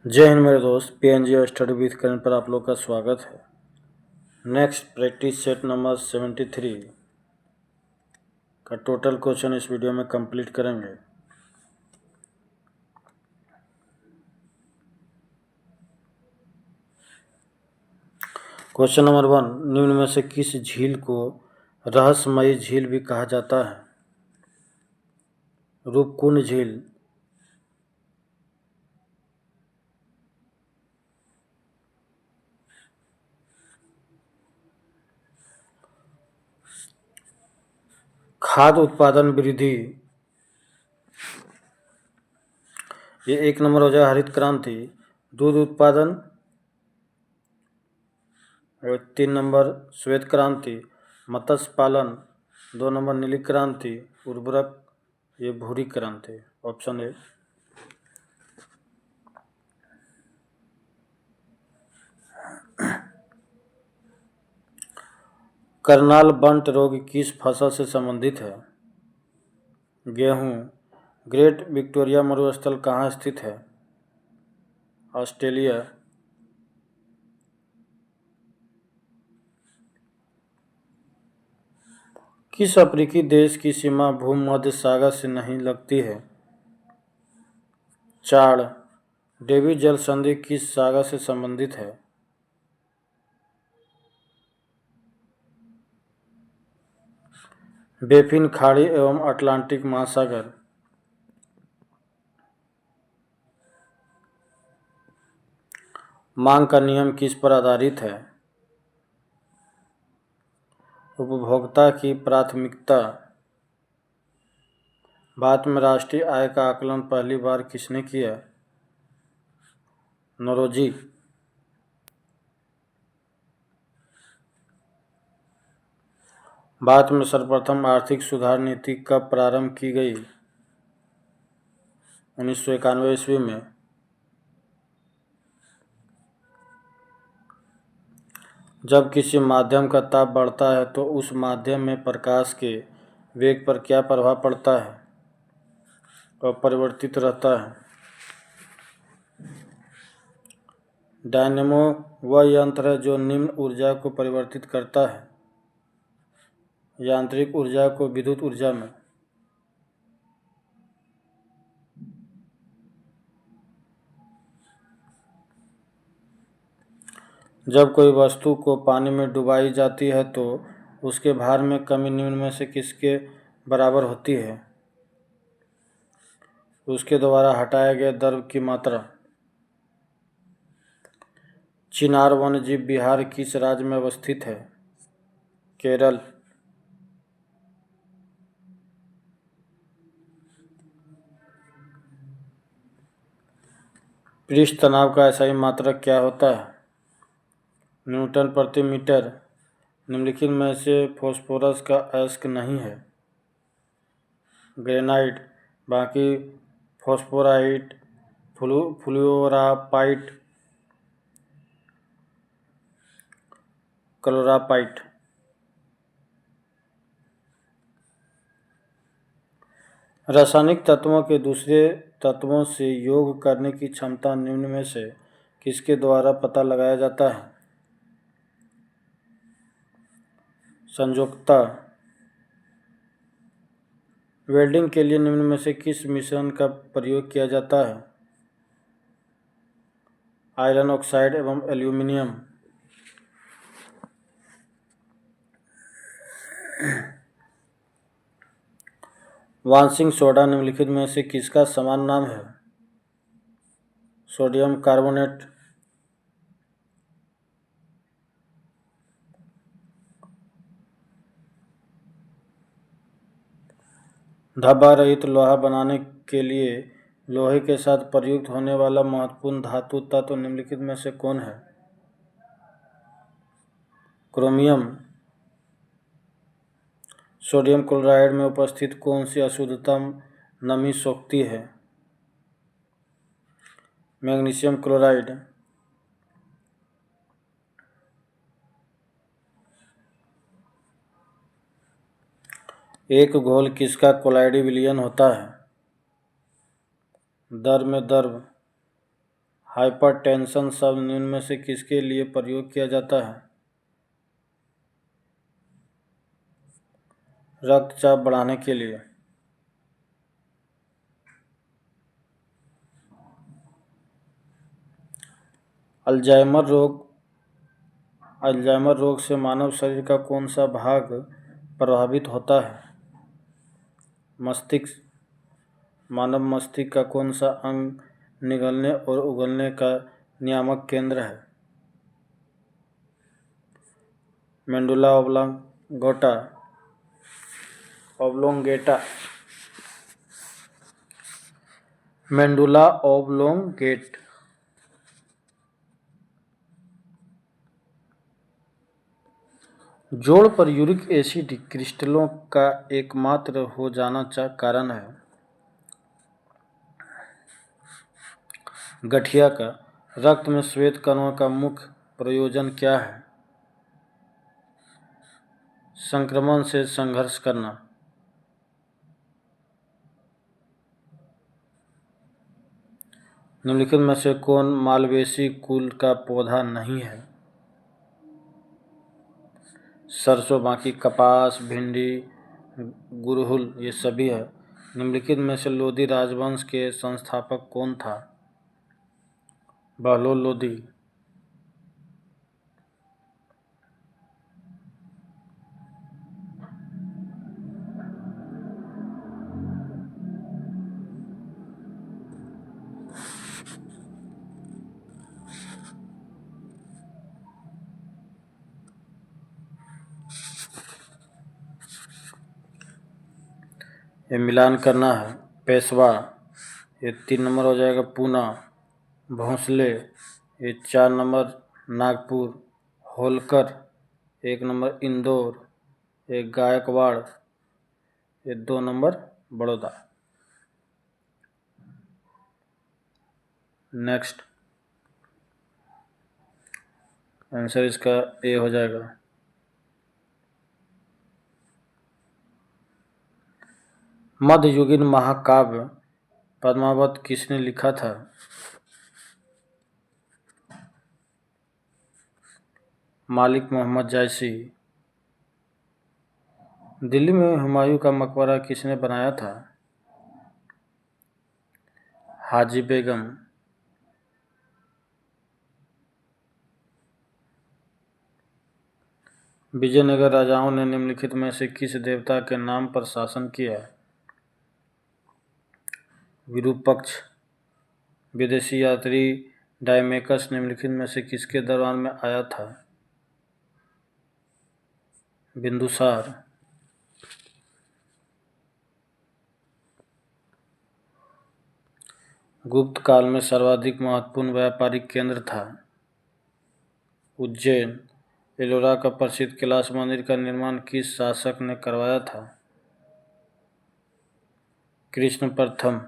जय हिंद मेरे दोस्त, पीएनजी स्टडी विथ करण पर आप लोग का स्वागत है। नेक्स्ट प्रैक्टिस सेट नंबर 73 का टोटल क्वेश्चन इस वीडियो में कंप्लीट करेंगे। क्वेश्चन नंबर 1, निम्न में से किस झील को रहस्यमयी झील भी कहा जाता है? रूपकुंड झील, खाद्य उत्पादन वृद्धि, ये 1 नंबर हो जाए हरित क्रांति। दूध उत्पादन, और 3 नंबर श्वेत क्रांति। मत्स्य पालन, 2 नंबर नीली क्रांति। उर्वरक, ये भूरी क्रांति। Option A. करनाल बंट रोग किस फसल से संबंधित है? गेहूँ। ग्रेट विक्टोरिया मरुस्थल कहाँ स्थित है? ऑस्ट्रेलिया। किस अफ्रीकी देश की सीमा भूमध्य सागर से नहीं लगती है? चाड। डेविड जल संधि किस सागर से संबंधित है? बेफिन खाड़ी एवं अटलांटिक महासागर। मांग का नियम किस पर आधारित है? उपभोक्ता की प्राथमिकता। भारत में राष्ट्रीय आय का आकलन पहली बार किसने किया? नौरोजी। भारत में सर्वप्रथम आर्थिक सुधार नीति कब प्रारंभ की गई? 1991 ईस्वी में। जब किसी माध्यम का ताप बढ़ता है तो उस माध्यम में प्रकाश के वेग पर क्या प्रभाव पड़ता है? अपरिवर्तित रहता है। डायनेमो वह यंत्र है जो निम्न ऊर्जा को परिवर्तित करता है। यांत्रिक ऊर्जा को विद्युत ऊर्जा में। जब कोई वस्तु को पानी में डुबाई जाती है तो उसके भार में कमी निम्न में से किसके बराबर होती है? उसके द्वारा हटाए गए द्रव की मात्रा। चिनार वन्यजीव विहार किस राज्य में अवस्थित है? केरल। पृष्ठ तनाव का SI मात्रक क्या होता है? न्यूटन प्रति मीटर। निम्नलिखित में से फास्फोरस का अयस्क नहीं है? ग्रेनाइट। बाकी फॉस्फोराइट, फ्लूओरापाइट, क्लोरापाइट। रासायनिक तत्वों के दूसरे तत्वों से योग करने की क्षमता निम्न में से किसके द्वारा पता लगाया जाता है? संयोजकता। वेल्डिंग के लिए निम्न में से किस मिश्रण का प्रयोग किया जाता है? आयरन ऑक्साइड एवं एल्यूमिनियम। वांशिक सोडा निम्नलिखित में से किसका समान नाम है? Sodium carbonate. धब्बा रहित लोहा बनाने के लिए लोहे के साथ प्रयुक्त होने वाला महत्वपूर्ण धातु तत्व निम्नलिखित में से कौन है? क्रोमियम। सोडियम क्लोराइड में उपस्थित कौन सी अशुद्धता नमी सोखती है? Magnesium chloride. एक घोल किसका कोलाइडी विलयन होता है? दर में द्रव, हाइपरटेंशन शब्द निम्न में से किसके लिए प्रयोग किया जाता है? रक्तचाप बढ़ाने के लिए। अल्जाइमर रोग से मानव शरीर का कौन सा भाग प्रभावित होता है? मस्तिष्क। मानव मस्तिष्क का कौन सा अंग निगलने और उगलने का नियामक केंद्र है? Medulla oblongata. मेडुला ओब्लोंगेट। जोड़ पर यूरिक एसिड क्रिस्टलों का एकमात्र हो जाना कारण है। गठिया का। रक्त में श्वेत कणों का मुख्य प्रयोजन क्या है? संक्रमण से संघर्ष करना। निम्नलिखित में से कौन मालवेसी कुल का पौधा नहीं है? सरसों, बाकी कपास, भिंडी, गुड़हल ये सभी है। निम्नलिखित में से लोधी राजवंश के संस्थापक कौन था? बहलोल लोधी। ये मिलान करना है। पेशवा ये 3 नंबर हो जाएगा। पूना। भोंसले ये 4 नंबर। नागपुर। होलकर 1 नंबर। इंदौर 1। गायकवाड़ ये 2 नंबर। बड़ौदा। नेक्स्ट आंसर इसका ए हो जाएगा। मध्ययुगीन महाकाव्य पद्मावत किसने लिखा था? मालिक मोहम्मद जायसी। दिल्ली में हुमायूं का मकबरा किसने बनाया था? हाजी बेगम। विजयनगर राजाओं ने निम्नलिखित में से किस देवता के नाम पर शासन किया? विरूपक्ष। विदेशी यात्री डायमेकस निम्नलिखित में से किसके दरबार में आया था? बिंदुसार। गुप्त काल में सर्वाधिक महत्वपूर्ण व्यापारिक केंद्र था? उज्जैन। एलोरा का प्रसिद्ध कैलाश मंदिर का निर्माण किस शासक ने करवाया था? कृष्ण प्रथम।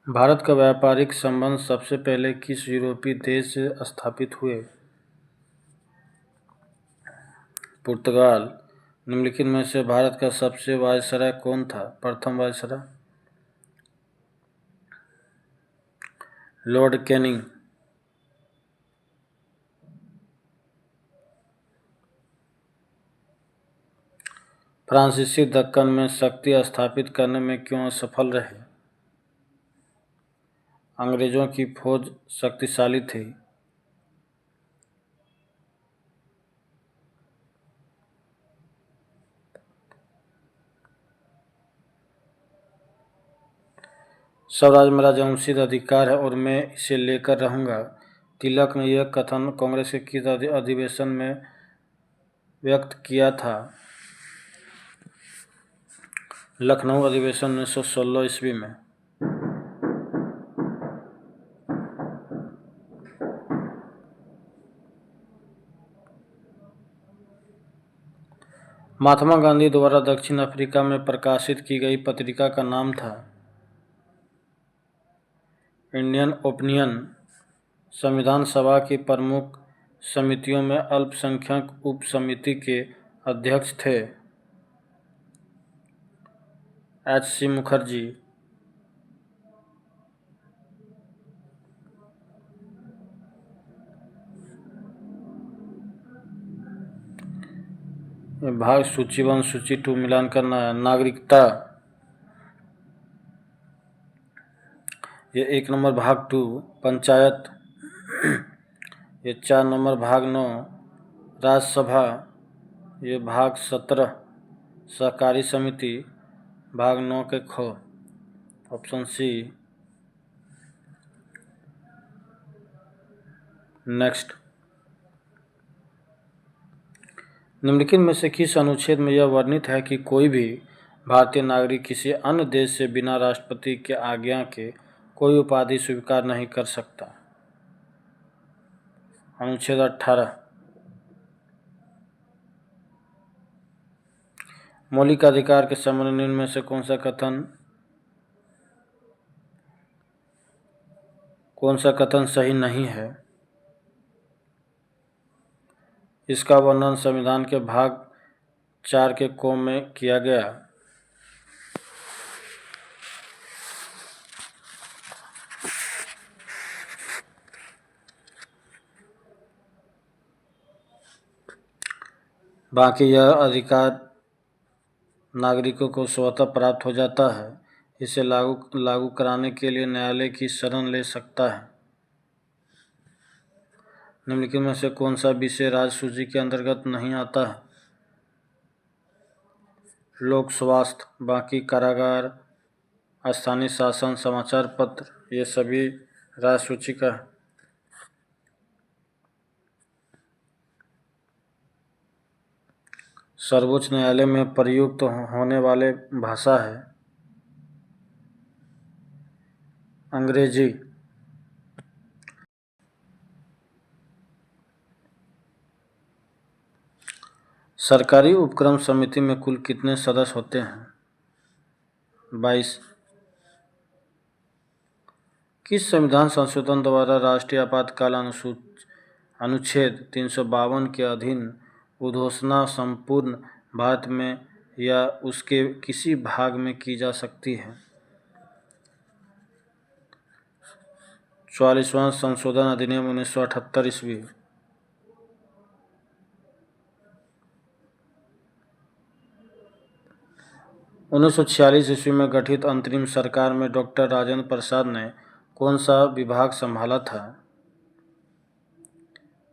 भारत का व्यापारिक संबंध सबसे पहले किस यूरोपीय देश से स्थापित हुए? पुर्तगाल। निम्नलिखित में से भारत का सबसे वायसराय कौन था? प्रथम वायसराय लॉर्ड कैनिंग। फ्रांसीसी दक्कन में शक्ति स्थापित करने में क्यों असफल रहे? अंग्रेजों की फौज शक्तिशाली थी। स्वराज मेरा जन्मसिद्ध अधिकार है और मैं इसे लेकर रहूंगा। तिलक ने यह कथन कांग्रेस के किस अधिवेशन में व्यक्त किया था? लखनऊ अधिवेशन 1916 ईस्वी में। महात्मा गांधी द्वारा दक्षिण अफ्रीका में प्रकाशित की गई पत्रिका का नाम था? Indian opinion. संविधान सभा की प्रमुख समितियों में अल्पसंख्यक उप समिति के अध्यक्ष थे? H.C. मुखर्जी, भाग सूची 1 सूची 2 मिलान करना है। नागरिकता, ये 1 नंबर भाग 2। पंचायत, ये 4 नंबर भाग 9। राज्यसभा, ये भाग 17। सहकारी समिति, भाग 9 के ख। Option C. नेक्स्ट, निम्नलिखित में से किस अनुच्छेद में यह वर्णित है कि कोई भी भारतीय नागरिक किसी अन्य देश से बिना राष्ट्रपति के आज्ञा के कोई उपाधि स्वीकार नहीं कर सकता? अनुच्छेद 18। मौलिक अधिकार के संबंध में निम्न में से कौन सा कथन सही नहीं है? इसका वर्णन संविधान के भाग 4 के क में किया गया। बाकी यह अधिकार नागरिकों को स्वतः प्राप्त हो जाता है। इसे लागू कराने के लिए न्यायालय की शरण ले सकता है। निम्नलिखित में से कौन सा विषय राज्य सूची के अंतर्गत नहीं आता है? लोक स्वास्थ्य, बाकी कारागार, स्थानीय शासन, समाचार पत्र, ये सभी राज्य सूची का है। सर्वोच्च न्यायालय में प्रयुक्त होने वाले भाषा है अंग्रेजी। सरकारी उपक्रम समिति में कुल कितने सदस्य होते हैं? 22। किस संविधान संशोधन द्वारा राष्ट्रीय आपातकाल अनुच्छेद 352 के अधीन उद्घोषणा संपूर्ण भारत में या उसके किसी भाग में की जा सकती है? 44वां संशोधन अधिनियम 1978 ईस्वी। उन्नीस सौ 46 ईस्वी में गठित अंतरिम सरकार में डॉक्टर राजेंद्र प्रसाद ने कौन सा विभाग संभाला था?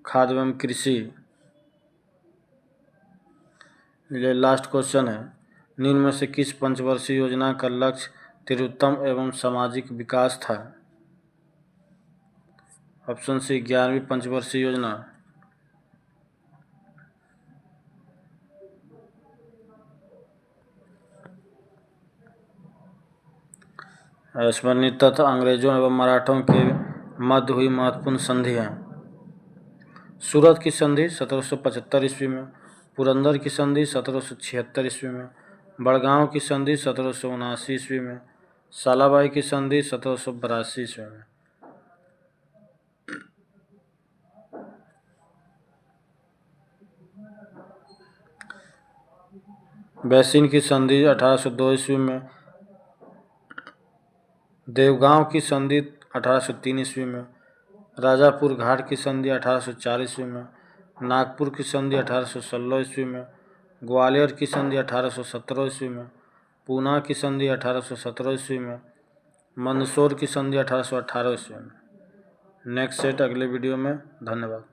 खाद्य एवं कृषि। ये लास्ट क्वेश्चन है। निम्न में से किस पंचवर्षीय योजना का लक्ष्य तीव्रतम एवं सामाजिक विकास था? ऑप्शन सी 11वीं पंचवर्षीय योजना। स्मरणीय तथ्य अंग्रेजों एवं मराठों के मध्य हुई महत्वपूर्ण संधि है। सूरत की संधि 1775 ईस्वी में, पुरंदर की संधि 1776 ईस्वी में, बड़गांव की संधि 1779 ईस्वी में, सालाबाई की संधि 1782 ईस्वी में। बैसिन की संधि 1802 ईस्वी में, देवगांव की संधि 1803 ईस्वी में, राजापुर घाट की संधि 1804 ईस्वी में, नागपुर की संधि 1816 ईस्वी में, ग्वालियर की संधि 1817 ईस्वी में, पूना की संधि 1817 ईस्वी में, मंदसौर की संधि 1818 ईस्वी में। नेक्स्ट सेट अगले वीडियो में। धन्यवाद।